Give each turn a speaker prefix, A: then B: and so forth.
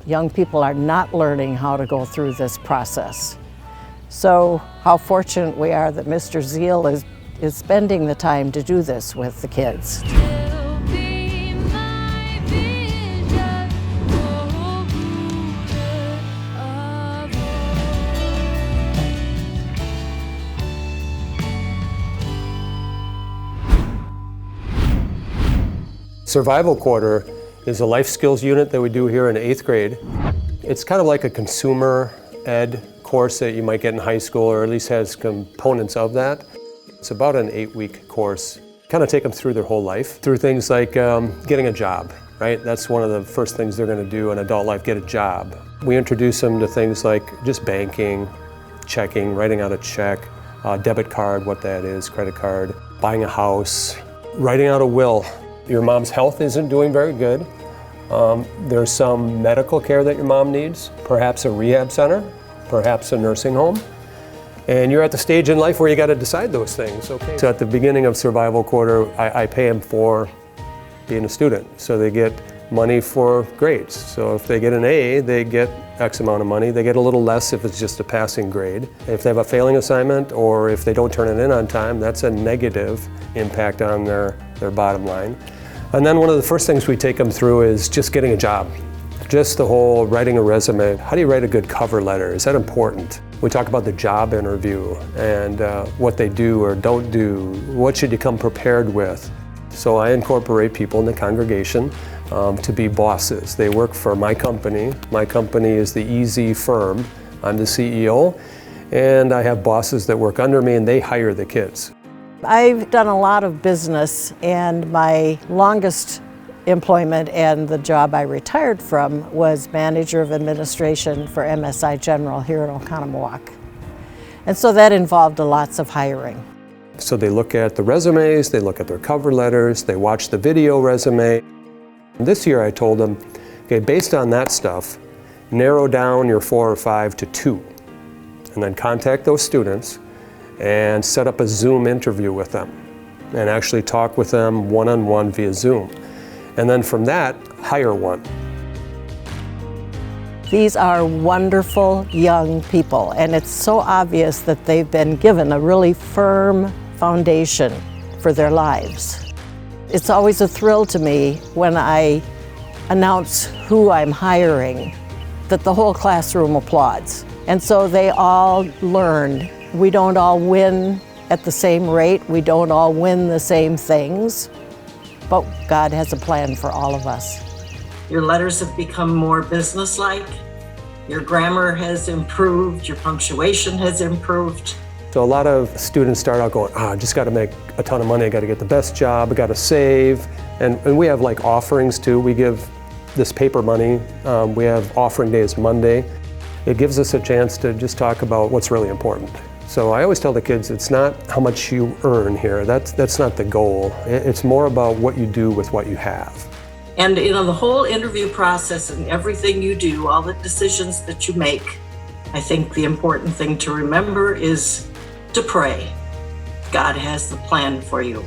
A: young people are not learning how to go through this process. So how fortunate we are that Mr. Zeal is spending the time to do this with the kids.
B: Survival Quarter is a life skills unit that we do here in 8th grade. It's kind of like a consumer ed course that you might get in high school, or at least has components of that. It's about an 8-week course. Kind of take them through their whole life, through things like getting a job, right? That's one of the first things they're going to do in adult life, get a job. We introduce them to things like just banking, checking, writing out a check, debit card, what that is, credit card, buying a house, writing out a will. Your mom's health isn't doing very good. There's some medical care that your mom needs, perhaps a rehab center, perhaps a nursing home. And you're at the stage in life where you got to decide those things. Okay. So at the beginning of Survival Quarter, I pay them for being a student. So they get money for grades. So if they get an A, they get X amount of money. They get a little less if it's just a passing grade. If they have a failing assignment or if they don't turn it in on time, that's a negative impact on their bottom line. And then one of the first things we take them through is just getting a job. Just the whole writing a resume. How do you write a good cover letter? Is that important? We talk about the job interview and what they do or don't do. What should you come prepared with? So I incorporate people in the congregation to be bosses. They work for my company. My company is the EZ Firm. I'm the CEO, and I have bosses that work under me and they hire the kids.
A: I've done a lot of business, and my longest employment and the job I retired from was manager of administration for MSI General here in Oconomowoc. And so that involved lots of hiring.
B: So they look at the resumes, they look at their cover letters, they watch the video resume. This year I told them, okay, based on that stuff, narrow down your 4 or 5 to 2, and then contact those students and set up a Zoom interview with them and actually talk with them one-on-one via Zoom. And then from that, hire one.
A: These are wonderful young people, and it's so obvious that they've been given a really firm foundation for their lives. It's always a thrill to me when I announce who I'm hiring, that the whole classroom applauds. And so they all learned. We don't all win at the same rate. We don't all win the same things, but God has a plan for all of us.
C: Your letters have become more businesslike. Your grammar has improved. Your punctuation has improved.
B: So a lot of students start out going, I just got to make a ton of money. I got to get the best job. I got to save. And we have like offerings too. We give this paper money. We have offering days Monday. It gives us a chance to just talk about what's really important. So I always tell the kids, it's not how much you earn here. That's not the goal. It's more about what you do with what you have.
C: And the whole interview process and everything you do, all the decisions that you make, I think the important thing to remember is to pray. God has the plan for you.